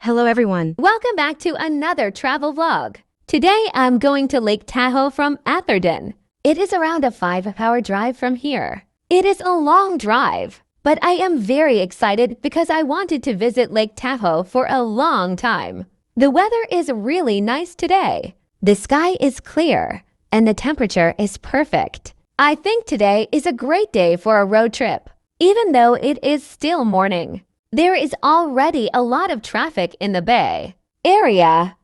Hello everyone. Welcome back to another travel vlog. Today I'm going to Lake Tahoe from Atherton. It is around a 5-hour drive from here. It is a long drive, but I am very excited because I wanted to visit Lake Tahoe for a long time. The weather is really nice today. The sky is clear and the temperature is perfect. I think today is a great day for a road trip, even though it is still morning. There is already a lot of traffic in the Bay Area.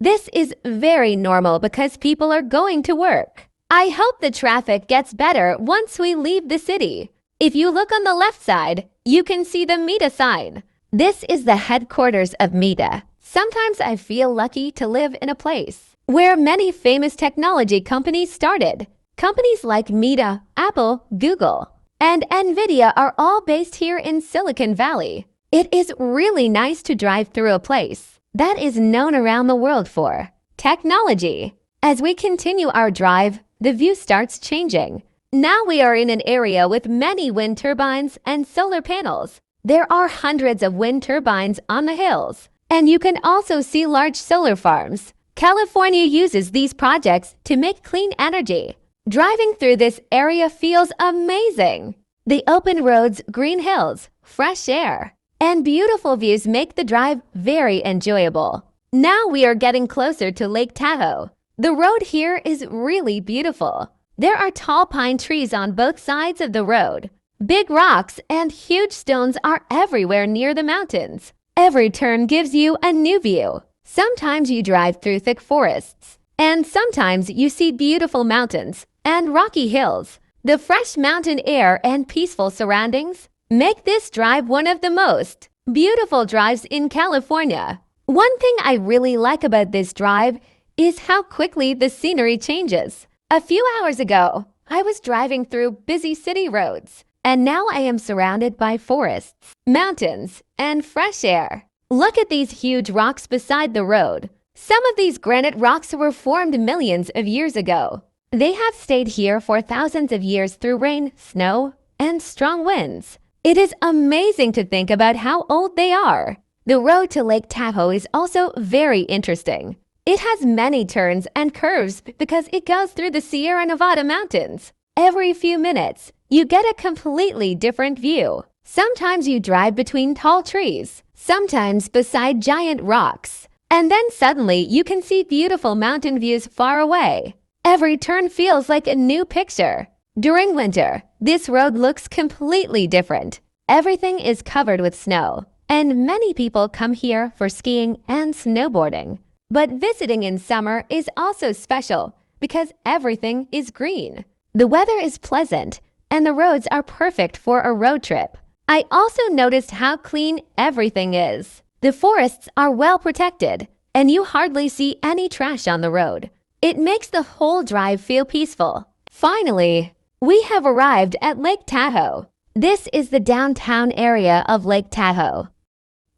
This is very normal because people are going to work. I hope the traffic gets better once we leave the city. If you look on the left side, you can see the Meta sign. This is the headquarters of Meta. Sometimes I feel lucky to live in a place where many famous technology companies started. Companies like Meta, Apple, Google, and Nvidia are all based here in Silicon Valley. It is really nice to drive through a place that is known around the world for technology. As we continue our drive, the view starts changing. Now we are in an area with many wind turbines and solar panels. There are hundreds of wind turbines on the hills, and you can also see large solar farms. California uses these projects to make clean energy. Driving through this area feels amazing. The open roads, green hills, fresh air, and beautiful views make the drive very enjoyable. Now we are getting closer to Lake Tahoe. The road here is really beautiful. There are tall pine trees on both sides of the road. Big rocks and huge stones are everywhere near the mountains. Every turn gives you a new view. Sometimes you drive through thick forests, and sometimes you see beautiful mountains and rocky hills. The fresh mountain air and peaceful surroundings make this drive one of the most beautiful drives in California. One thing I really like about this drive is how quickly the scenery changes. A few hours ago, I was driving through busy city roads, and now I am surrounded by forests, mountains, and fresh air. Look at these huge rocks beside the road. Some of these granite rocks were formed millions of years ago. They have stayed here for thousands of years through rain, snow, and strong winds. It is amazing to think about how old they are. The road to Lake Tahoe is also very interesting. It has many turns and curves because it goes through the Sierra Nevada mountains. Every few minutes, you get a completely different view. Sometimes you drive between tall trees, sometimes beside giant rocks, and then suddenly you can see beautiful mountain views far away. Every turn feels like a new picture. During winter, this road looks completely different. Everything is covered with snow, and many people come here for skiing and snowboarding. But visiting in summer is also special because everything is green. The weather is pleasant, and the roads are perfect for a road trip. I also noticed how clean everything is. The forests are well protected, and you hardly see any trash on the road. It makes the whole drive feel peaceful. Finally, we have arrived at Lake Tahoe. This is the downtown area of Lake Tahoe.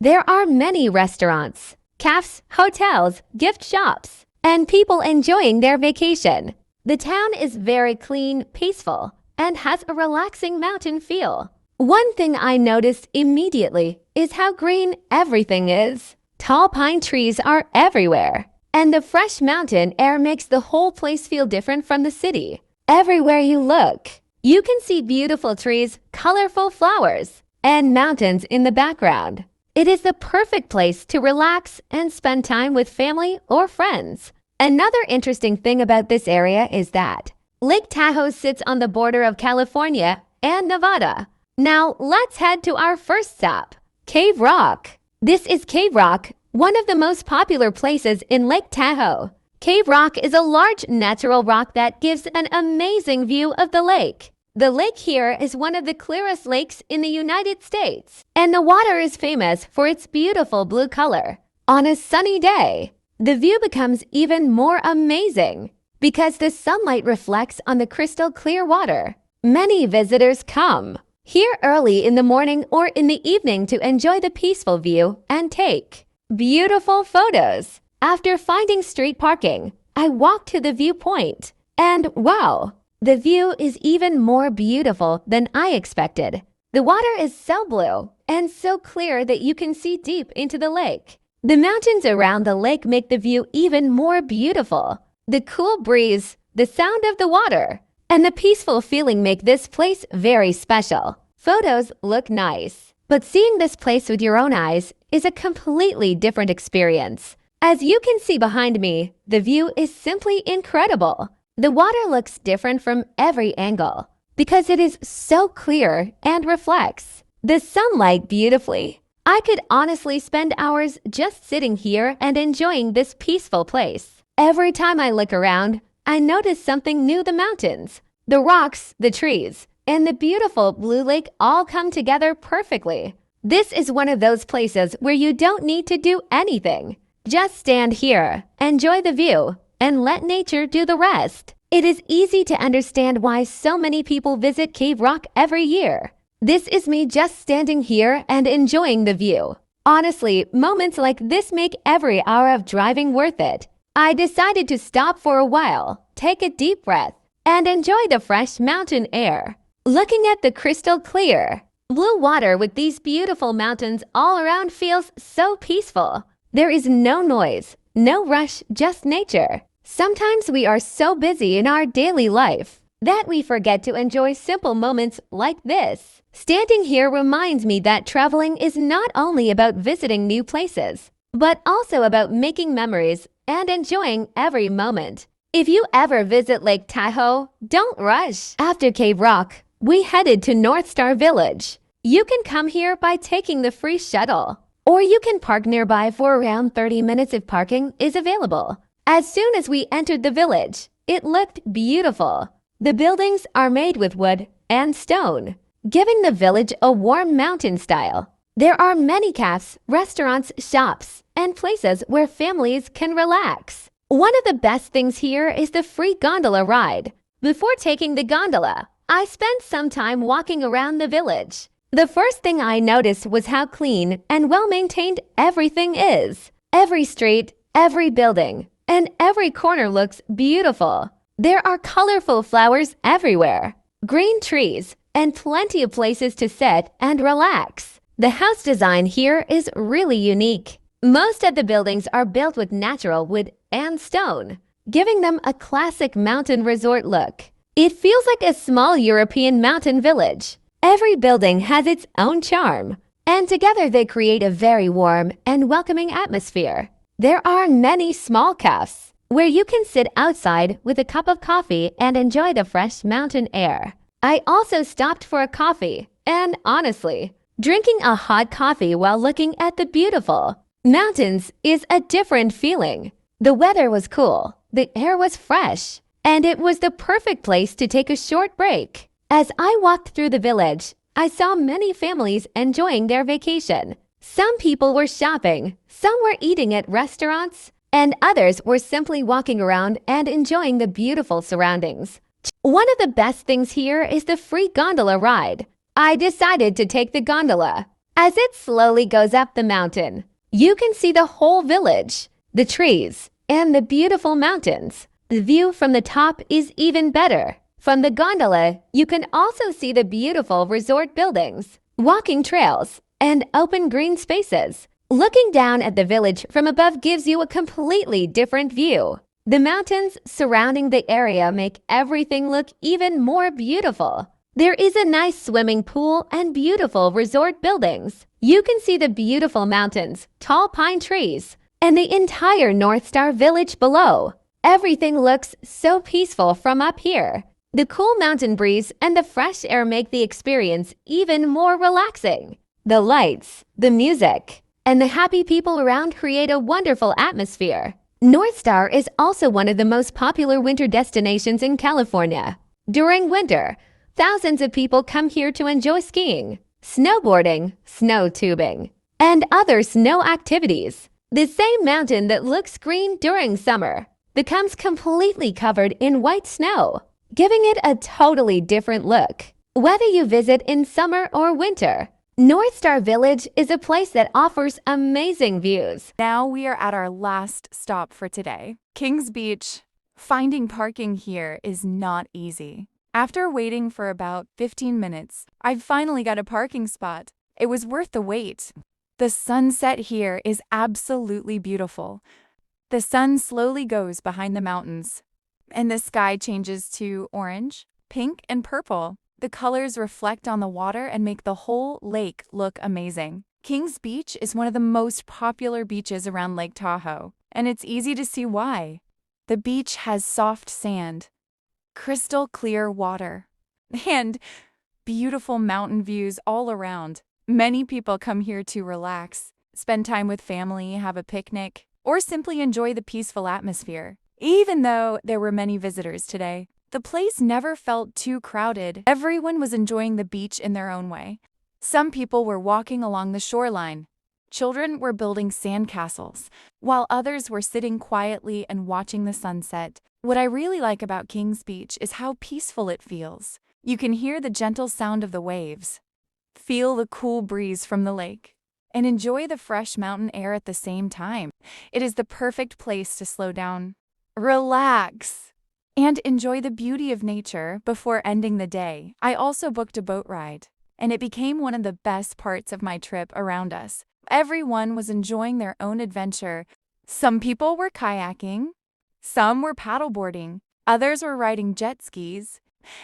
There are many restaurants, cafes, hotels, gift shops, and people enjoying their vacation. The town is very clean, peaceful, and has a relaxing mountain feel. One thing I noticed immediately is how green everything is. Tall pine trees are everywhere, and the fresh mountain air makes the whole place feel different from the city. Everywhere you look, you can see beautiful trees, colorful flowers, and mountains in the background. It is the perfect place to relax and spend time with family or friends. Another interesting thing about this area is that Lake Tahoe sits on the border of California and Nevada. Now let's head to our first stop, Cave Rock. This is Cave Rock, one of the most popular places in Lake Tahoe. Cave Rock is a large natural rock that gives an amazing view of the lake. The lake here is one of the clearest lakes in the United States, and the water is famous for its beautiful blue color. On a sunny day, the view becomes even more amazing because the sunlight reflects on the crystal clear water. Many visitors come here early in the morning or in the evening to enjoy the peaceful view and take beautiful photos. After finding street parking, I walked to the viewpoint, and wow, the view is even more beautiful than I expected. The water is so blue and so clear that you can see deep into the lake. The mountains around the lake make the view even more beautiful. The cool breeze, the sound of the water, and the peaceful feeling make this place very special. Photos look nice, but seeing this place with your own eyes is a completely different experience. As you can see behind me, the view is simply incredible. The water looks different from every angle because it is so clear and reflects the sunlight beautifully. I could honestly spend hours just sitting here and enjoying this peaceful place. Every time I look around, I notice something new. The mountains, the rocks, the trees, and the beautiful blue lake all come together perfectly. This is one of those places where you don't need to do anything. Just stand here, enjoy the view, and let nature do the rest. It is easy to understand why so many people visit Cave Rock every year. This is me just standing here and enjoying the view. Honestly, moments like this make every hour of driving worth it. I decided to stop for a while, take a deep breath, and enjoy the fresh mountain air. Looking at the crystal clear blue water with these beautiful mountains all around feels so peaceful. There is no noise, no rush, just nature. Sometimes we are so busy in our daily life that we forget to enjoy simple moments like this. Standing here reminds me that traveling is not only about visiting new places, but also about making memories and enjoying every moment. If you ever visit Lake Tahoe, don't rush. After Cave Rock, we headed to Northstar Village. You can come here by taking the free shuttle, or you can park nearby for around 30 minutes if parking is available. As soon as we entered the village, it looked beautiful. The buildings are made with wood and stone, giving the village a warm mountain style. There are many cafes, restaurants, shops, and places where families can relax. One of the best things here is the free gondola ride. Before taking the gondola, I spent some time walking around the village. The first thing I noticed was how clean and well-maintained everything is. Every street, every building, and every corner looks beautiful. There are colorful flowers everywhere, green trees, and plenty of places to sit and relax. The house design here is really unique. Most of the buildings are built with natural wood and stone, giving them a classic mountain resort look. It feels like a small European mountain village. Every building has its own charm, and together they create a very warm and welcoming atmosphere. There are many small cafes where you can sit outside with a cup of coffee and enjoy the fresh mountain air. I also stopped for a coffee, and honestly, drinking a hot coffee while looking at the beautiful mountains is a different feeling. The weather was cool, the air was fresh, and it was the perfect place to take a short break. As I walked through the village, I saw many families enjoying their vacation. Some people were shopping, some were eating at restaurants, and others were simply walking around and enjoying the beautiful surroundings. One of the best things here is the free gondola ride. I decided to take the gondola. As it slowly goes up the mountain, you can see the whole village, the trees, and the beautiful mountains. The view from the top is even better. From the gondola, you can also see the beautiful resort buildings, walking trails, and open green spaces. Looking down at the village from above gives you a completely different view. The mountains surrounding the area make everything look even more beautiful. There is a nice swimming pool and beautiful resort buildings. You can see the beautiful mountains, tall pine trees, and the entire Northstar Village below. Everything looks so peaceful from up here. The cool mountain breeze and the fresh air make the experience even more relaxing. The lights, the music, and the happy people around create a wonderful atmosphere. Northstar is also one of the most popular winter destinations in California. During winter, thousands of people come here to enjoy skiing, snowboarding, snow tubing, and other snow activities. The same mountain that looks green during summer becomes completely covered in white snow, giving it a totally different look. Whether you visit in summer or winter, Northstar Village is a place that offers amazing views. Now we are at our last stop for today, Kings Beach. Finding parking here is not easy. After waiting for about 15 minutes, I finally got a parking spot. It was worth the wait. The sunset here is absolutely beautiful. The sun slowly goes behind the mountains, and the sky changes to orange, pink, and purple. The colors reflect on the water and make the whole lake look amazing. Kings Beach is one of the most popular beaches around Lake Tahoe, and it's easy to see why. The beach has soft sand, crystal clear water, and beautiful mountain views all around. Many people come here to relax, spend time with family, have a picnic, or simply enjoy the peaceful atmosphere. Even though there were many visitors today, the place never felt too crowded. Everyone was enjoying the beach in their own way. Some people were walking along the shoreline. Children were building sandcastles, while others were sitting quietly and watching the sunset. What I really like about Kings Beach is how peaceful it feels. You can hear the gentle sound of the waves, feel the cool breeze from the lake, and enjoy the fresh mountain air at the same time. It is the perfect place to slow down, relax, and enjoy the beauty of nature before ending the day. I also booked a boat ride, and it became one of the best parts of my trip around us. Everyone was enjoying their own adventure. Some people were kayaking, some were paddleboarding, others were riding jet skis,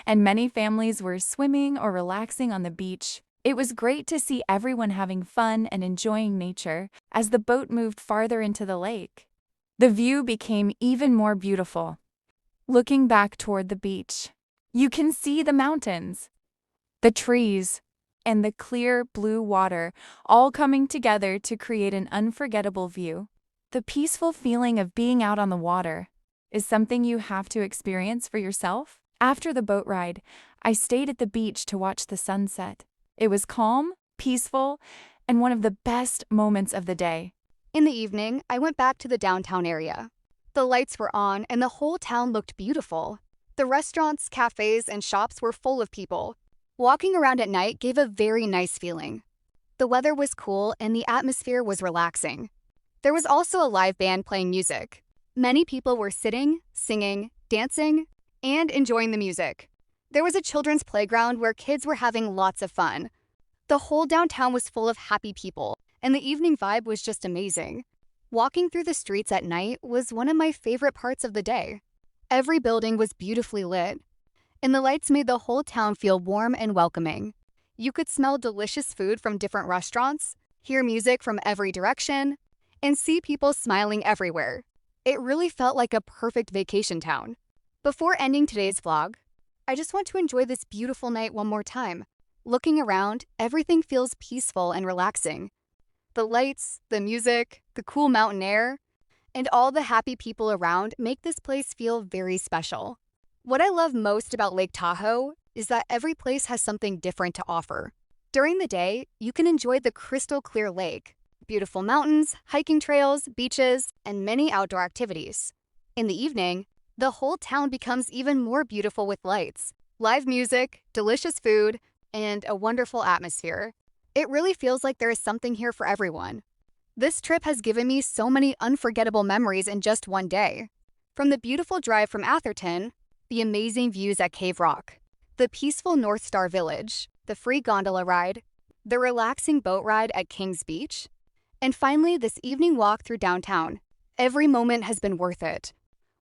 and many families were swimming or relaxing on the beach. It was great to see everyone having fun and enjoying nature. As the boat moved farther into the lake, the view became even more beautiful. Looking back toward the beach, you can see the mountains, the trees, and the clear blue water all coming together to create an unforgettable view. The peaceful feeling of being out on the water is something you have to experience for yourself. After the boat ride, I stayed at the beach to watch the sunset. It was calm, peaceful, and one of the best moments of the day. In the evening, I went back to the downtown area. The lights were on and the whole town looked beautiful. The restaurants, cafes, and shops were full of people. Walking around at night gave a very nice feeling. The weather was cool and the atmosphere was relaxing. There was also a live band playing music. Many people were sitting, singing, dancing, and enjoying the music. There was a children's playground where kids were having lots of fun. The whole downtown was full of happy people, and the evening vibe was just amazing. Walking through the streets at night was one of my favorite parts of the day. Every building was beautifully lit, and the lights made the whole town feel warm and welcoming. You could smell delicious food from different restaurants, hear music from every direction, and see people smiling everywhere. It really felt like a perfect vacation town. Before ending today's vlog, I just want to enjoy this beautiful night one more time. Looking around, everything feels peaceful and relaxing. The lights, the music, the cool mountain air, and all the happy people around make this place feel very special. What I love most about Lake Tahoe is that every place has something different to offer. During the day, you can enjoy the crystal clear lake, beautiful mountains, hiking trails, beaches, and many outdoor activities. In the evening, the whole town becomes even more beautiful with lights, live music, delicious food, and a wonderful atmosphere. It really feels like there is something here for everyone. This trip has given me so many unforgettable memories in just one day. From the beautiful drive from Atherton, the amazing views at Cave Rock, the peaceful Northstar Village, the free gondola ride, the relaxing boat ride at Kings Beach, and finally this evening walk through downtown. Every moment has been worth it.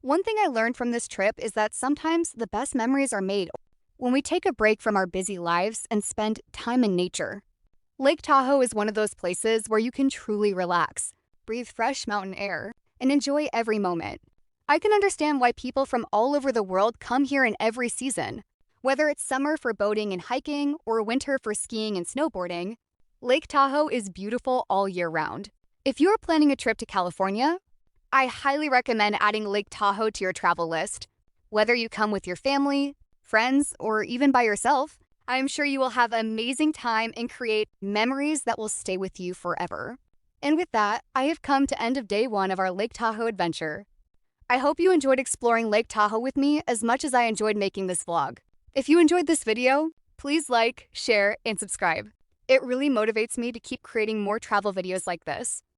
One thing I learned from this trip is that sometimes the best memories are made when we take a break from our busy lives and spend time in nature. Lake Tahoe is one of those places where you can truly relax, breathe fresh mountain air, and enjoy every moment. I can understand why people from all over the world come here in every season. Whether it's summer for boating and hiking or winter for skiing and snowboarding, Lake Tahoe is beautiful all year round. If you are planning a trip to California, I highly recommend adding Lake Tahoe to your travel list. Whether you come with your family, friends, or even by yourself, I am sure you will have an amazing time and create memories that will stay with you forever. And with that, I have come to end of day 1 of our Lake Tahoe adventure. I hope you enjoyed exploring Lake Tahoe with me as much as I enjoyed making this vlog. If you enjoyed this video, please like, share, and subscribe. It really motivates me to keep creating more travel videos like this.